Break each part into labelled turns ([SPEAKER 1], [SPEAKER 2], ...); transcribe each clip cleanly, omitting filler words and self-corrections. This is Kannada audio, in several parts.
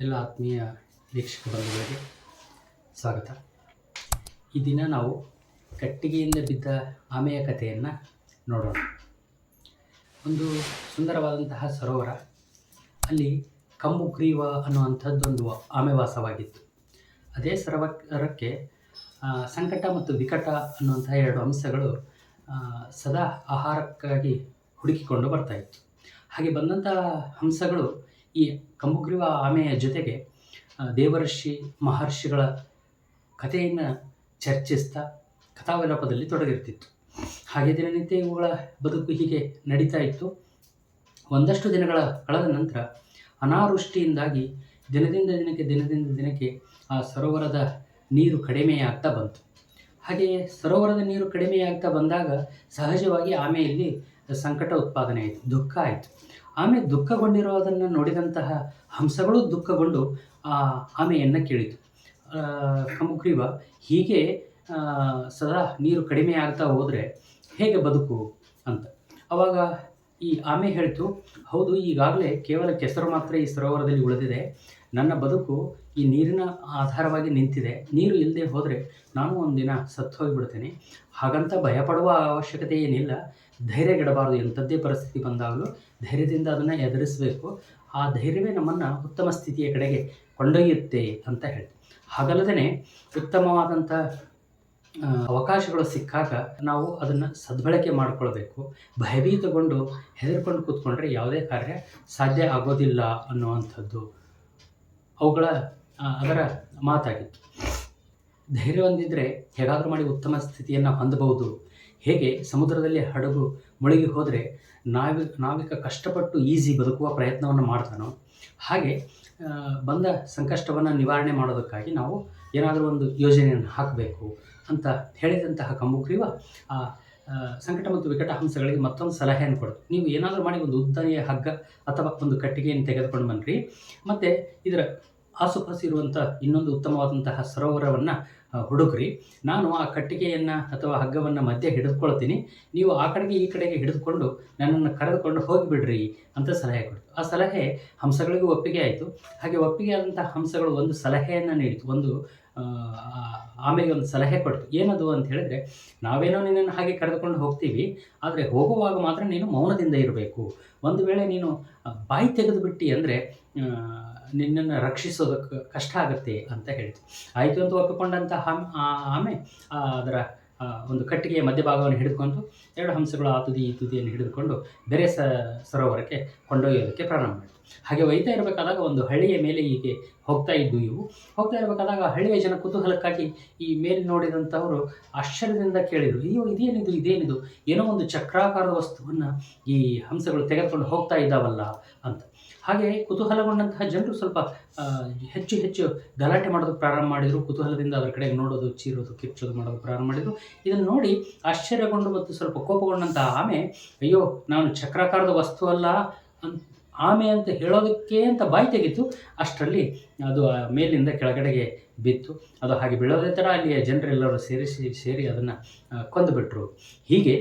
[SPEAKER 1] ಎಲ್ಲ ಆತ್ಮೀಯ ವೀಕ್ಷಕ ಬಂಧುಗಳಿಗೆ ಸ್ವಾಗತ. ಈ ದಿನ ನಾವು ಕಟ್ಟಿಗೆಯಿಂದ ಬಿದ್ದ ಆಮೆಯ ಕಥೆಯನ್ನು ನೋಡೋಣ. ಒಂದು ಸುಂದರವಾದಂತಹ ಸರೋವರ, ಅಲ್ಲಿ ಕಂಬುಗ್ರೀವ ಅನ್ನುವಂಥದ್ದೊಂದು ಆಮೆ ವಾಸವಾಗಿತ್ತು. ಅದೇ ಸರೋವರಕ್ಕೆ ಸಂಕಟ ಮತ್ತು ವಿಕಟ ಅನ್ನುವಂತಹ ಎರಡು ಅಂಶಗಳು ಸದಾ ಆಹಾರಕ್ಕಾಗಿ ಹುಡುಕಿಕೊಂಡು ಬರ್ತಾಯಿತ್ತು. ಹಾಗೆ ಬಂದಂತಹ ಹಂಸಗಳು ಈ ಕಂಬುಗ್ರೀವ ಆಮೆಯ ಜೊತೆಗೆ ದೇವರ್ಷಿ ಮಹರ್ಷಿಗಳ ಕಥೆಯನ್ನು ಚರ್ಚಿಸ್ತಾ ಕಥಾವಿಲಾಪದಲ್ಲಿ ತೊಡಗಿರ್ತಿತ್ತು. ಹಾಗೆ ದಿನನಿತ್ಯ ಇವುಗಳ ಬದುಕು ಹೀಗೆ ನಡೀತಾ ಇತ್ತು. ಒಂದಷ್ಟು ದಿನಗಳ ಕಳೆದ ನಂತರ ಅನಾವೃಷ್ಟಿಯಿಂದಾಗಿ ದಿನದಿಂದ ದಿನಕ್ಕೆ ಆ ಸರೋವರದ ನೀರು ಕಡಿಮೆಯಾಗ್ತಾ ಬಂತು. ಹಾಗೆಯೇ ಸರೋವರದ ನೀರು ಕಡಿಮೆಯಾಗ್ತಾ ಬಂದಾಗ ಸಹಜವಾಗಿ ಆಮೆಯಲ್ಲಿ ಸಂಕಟ ಉತ್ಪಾದನೆ ಆಯಿತು, ದುಃಖ ಆಯಿತು. ಆಮೆ ದುಃಖಗೊಂಡಿರೋದನ್ನು ನೋಡಿದಂತಹ ಹಂಸಗಳು ದುಃಖಗೊಂಡು ಆ ಆಮೆಯನ್ನು ಕೇಳಿತು, ಕಂಬುಗ್ರೀವ, ಹೀಗೆ ಸದಾ ನೀರು ಕಡಿಮೆ ಆಗ್ತಾ ಹೋದರೆ ಹೇಗೆ ಬದುಕು ಅಂತ. ಆವಾಗ ಈ ಆಮೆ ಹೇಳಿತು, ಹೌದು, ಈಗಾಗಲೇ ಕೇವಲ ಕೆಸರು ಮಾತ್ರ ಈ ಸರೋವರದಲ್ಲಿ ಉಳಿದಿದೆ. ನನ್ನ ಬದುಕು ಈ ನೀರಿನ ಆಧಾರವಾಗಿ ನಿಂತಿದೆ. ನೀರು ಇಲ್ಲದೆ ಹೋದರೆ ನಾನು ಒಂದಿನ ಸತ್ತು ಹೋಗಿಬಿಡ್ತೇನೆ. ಹಾಗಂತ ಭಯಪಡುವ ಅವಶ್ಯಕತೆ ಏನಿಲ್ಲ. ಧೈರ್ಯಗೆಡಬಾರದು. ಎಂಥದ್ದೇ ಪರಿಸ್ಥಿತಿ ಬಂದಾಗಲೂ ಧೈರ್ಯದಿಂದ ಅದನ್ನು ಎದುರಿಸಬೇಕು. ಆ ಧೈರ್ಯವೇ ನಮ್ಮನ್ನು ಉತ್ತಮ ಸ್ಥಿತಿಯ ಕಡೆಗೆ ಕೊಂಡೊಯ್ಯುತ್ತೆ ಅಂತ ಹೇಳಿ. ಹಾಗಲ್ಲದೇ ಉತ್ತಮವಾದಂಥ ಅವಕಾಶಗಳು ಸಿಕ್ಕಾಗ ನಾವು ಅದನ್ನು ಸದ್ಬಳಕೆ ಮಾಡಿಕೊಳ್ಬೇಕು. ಭಯಭೀತಗೊಂಡು ಹೆದರ್ಕೊಂಡು ಕೂತ್ಕೊಂಡ್ರೆ ಯಾವುದೇ ಕಾರ್ಯ ಸಾಧ್ಯ ಆಗೋದಿಲ್ಲ ಅನ್ನುವಂಥದ್ದು ಅದರ ಮಾತಾಗಿತ್ತು. ಧೈರ್ಯ ಹೊಂದಿದ್ರೆ ಹೇಗಾದರೂ ಮಾಡಿ ಉತ್ತಮ ಸ್ಥಿತಿಯನ್ನು ಹೊಂದಬಹುದು. ಹೇಗೆ ಸಮುದ್ರದಲ್ಲಿ ಹಡಗು ಮುಳುಗಿ ಹೋದರೆ ನಾವಿಕ ಕಷ್ಟಪಟ್ಟು ಈಸಿ ಬದುಕುವ ಪ್ರಯತ್ನವನ್ನು ಮಾಡ್ತಾನೋ, ಹಾಗೆ ಬಂದ ಸಂಕಷ್ಟವನ್ನು ನಿವಾರಣೆ ಮಾಡೋದಕ್ಕಾಗಿ ನಾವು ಏನಾದರೂ ಒಂದು ಯೋಜನೆಯನ್ನು ಹಾಕಬೇಕು ಅಂತ ಹೇಳಿದಂತಹ ಕಂಬುಗ್ರೀವ ಆ ಸಂಕಟ ಮತ್ತು ವಿಕಟ ಹಂಸಗಳಿಗೆ ಮತ್ತೊಂದು ಸಲಹೆಯನ್ನು ಕೊಡ್ತು. ನೀವು ಏನಾದರೂ ಮಾಡಿ ಒಂದು ಉದ್ದನೆಯ ಹಗ್ಗ ಅಥವಾ ಒಂದು ಕಟ್ಟಿಗೆಯನ್ನು ತೆಗೆದುಕೊಂಡು ಬನ್ನಿರಿ, ಮತ್ತು ಇದರ ಆಸುಪಾಸು ಇರುವಂಥ ಇನ್ನೊಂದು ಉತ್ತಮವಾದಂತಹ ಸರೋವರವನ್ನು ಹುಡುಕ್ರಿ. ನಾನು ಆ ಕಟ್ಟಿಗೆಯನ್ನು ಅಥವಾ ಹಗ್ಗವನ್ನು ಮಧ್ಯೆ ಹಿಡಿದುಕೊಳ್ತೀನಿ. ನೀವು ಆ ಕಡೆಗೆ ಈ ಕಡೆಗೆ ಹಿಡಿದುಕೊಂಡು ನನ್ನನ್ನು ಕರೆದುಕೊಂಡು ಹೋಗಿಬಿಡ್ರಿ ಅಂತ ಸಲಹೆ ಕೊಡ್ತು. ಆ ಸಲಹೆ ಹಂಸಗಳಿಗೂ ಒಪ್ಪಿಗೆ ಆಯಿತು. ಹಾಗೆ ಒಪ್ಪಿಗೆ ಆದಂಥ ಹಂಸಗಳು ಒಂದು ಸಲಹೆಯನ್ನು ನೀಡಿತು. ಆಮೆಗೆ ಒಂದು ಸಲಹೆ ಕೊಡ್ತು. ಏನದು ಅಂತ ಹೇಳಿದ್ರೆ, ನಾವೇನೋ ನಿನ್ನನ್ನು ಹಾಗೆ ಕರೆದುಕೊಂಡು ಹೋಗ್ತೀವಿ, ಆದರೆ ಹೋಗುವಾಗ ಮಾತ್ರ ನೀನು ಮೌನದಿಂದ ಇರಬೇಕು. ಒಂದು ವೇಳೆ ನೀನು ಬಾಯಿ ತೆಗೆದುಬಿಟ್ಟು ಅಂದರೆ ನಿನ್ನನ್ನು ರಕ್ಷಿಸೋದಕ್ಕೆ ಕಷ್ಟ ಆಗುತ್ತೆ ಅಂತ ಹೇಳಿತು. ಆಯಿತು ಅಂತ ಒಪ್ಪಿಕೊಂಡಂಥ ಆಮೆ ಅದರ ಒಂದು ಕಟ್ಟಿಗೆಯ ಮಧ್ಯಭಾಗವನ್ನು ಹಿಡಿದುಕೊಂಡು ಎರಡು ಹಂಸಗಳು ಆ ತುದಿ ಈ ತುದಿಯನ್ನು ಹಿಡಿದುಕೊಂಡು ಬೇರೆ ಸರೋವರಕ್ಕೆ ಕೊಂಡೊಯ್ಯೋದಕ್ಕೆ ಪ್ರಾರಂಭ ಮಾಡಿತು. ಹಾಗೆ ಒಯ್ತಾ ಇರಬೇಕಾದಾಗ ಒಂದು ಹಳ್ಳಿಯ ಮೇಲೆ ಹೀಗೆ ಹೋಗ್ತಾ ಇರಬೇಕಾದಾಗ ಹಳ್ಳಿಯ ಜನ ಕುತೂಹಲಕ್ಕಾಗಿ ಈ ಮೇಲೆ ನೋಡಿದಂಥವರು ಆಶ್ಚರ್ಯದಿಂದ ಕೇಳಿದರು, ಅಯ್ಯೋ, ಇದೇನಿದು ಏನೋ ಒಂದು ಚಕ್ರಾಕಾರದ ವಸ್ತುವನ್ನು ಈ ಹಂಸಗಳು ತೆಗೆದುಕೊಂಡು ಹೋಗ್ತಾ ಇದ್ದಾವಲ್ಲ ಅಂತ. ಹಾಗೆ ಕುತೂಹಲಗೊಂಡಂತಹ ಜನರು ಸ್ವಲ್ಪ ಹೆಚ್ಚು ಗಲಾಟೆ ಮಾಡೋದಕ್ಕೆ ಪ್ರಾರಂಭ ಮಾಡಿದರು. ಕುತೂಹಲದಿಂದ ಅದರ ಕಡೆಗೆ ನೋಡೋದು, ಚೀರೋದು, ಕಿರ್ಚೋದು ಮಾಡೋದಕ್ಕೆ ಪ್ರಾರಂಭ ಮಾಡಿದರು. ಇದನ್ನು ನೋಡಿ ಆಶ್ಚರ್ಯಗೊಂಡು ಮತ್ತು ಸ್ವಲ್ಪ ಕೋಪಗೊಂಡಂತಹ ಆಮೆ, ಅಯ್ಯೋ, ನಾನು ಚಕ್ರಾಕಾರದ ವಸ್ತು ಅಲ್ಲ ಆಮೆ ಅಂತ ಹೇಳೋದಕ್ಕೆ ಅಂತ ಬಾಯಿ ತೆಗಿತು. ಅಷ್ಟರಲ್ಲಿ ಅದು ಮೇಲಿಂದ ಕೆಳಗಡೆಗೆ ಬಿತ್ತು. ಅದು ಹಾಗೆ ಬೀಳೋದೇ ಥರ ಅಲ್ಲಿಯ ಜನರೆಲ್ಲರೂ ಸೇರಿ ಅದನ್ನು ಕೊಂದುಬಿಟ್ರು. ಹೀಗೆ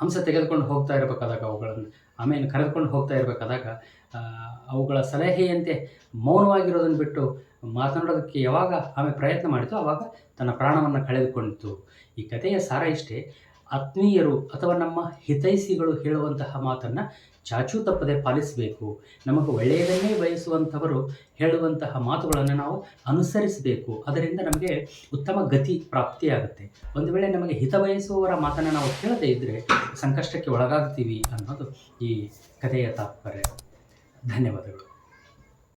[SPEAKER 1] ಹಂಸ ತೆಗೆದುಕೊಂಡು ಹೋಗ್ತಾ ಇರಬೇಕಾದಾಗ, ಆಮೆಯನ್ನು ಕರೆದುಕೊಂಡು ಹೋಗ್ತಾ ಇರಬೇಕಾದಾಗ ಅವುಗಳ ಸಲಹೆಯಂತೆ ಮೌನವಾಗಿರೋದನ್ನು ಬಿಟ್ಟು ಮಾತನಾಡೋದಕ್ಕೆ ಯಾವಾಗ ಆಮೆ ಪ್ರಯತ್ನ ಮಾಡಿತು, ಆವಾಗ ತನ್ನ ಪ್ರಾಣವನ್ನು ಕಳೆದುಕೊಂಡಿತು. ಈ ಕಥೆಯ ಸಾರ ಇಷ್ಟೇ. ಆತ್ಮೀಯರು ಅಥವಾ ನಮ್ಮ ಹಿತೈಷಿಗಳು ಹೇಳುವಂತಹ ಮಾತನ್ನು ಚಾಚೂ ತಪ್ಪದೆ ಪಾಲಿಸಬೇಕು. ನಮಗೆ ಒಳ್ಳೆಯದನ್ನೇ ಬಯಸುವಂಥವರು ಹೇಳುವಂತಹ ಮಾತುಗಳನ್ನು ನಾವು ಅನುಸರಿಸಬೇಕು. ಅದರಿಂದ ನಮಗೆ ಉತ್ತಮ ಗತಿ ಪ್ರಾಪ್ತಿಯಾಗುತ್ತೆ. ಒಂದು ವೇಳೆ ನಮಗೆ ಹಿತ ಬಯಸುವವರ ಮಾತನ್ನು ನಾವು ಕೇಳದೇ ಇದ್ದರೆ ಸಂಕಷ್ಟಕ್ಕೆ ಒಳಗಾಗ್ತೀವಿ ಅನ್ನೋದು ಈ ಕಥೆಯ ತಾತ್ಪರ್ಯ. ಧನ್ಯವಾದಗಳು.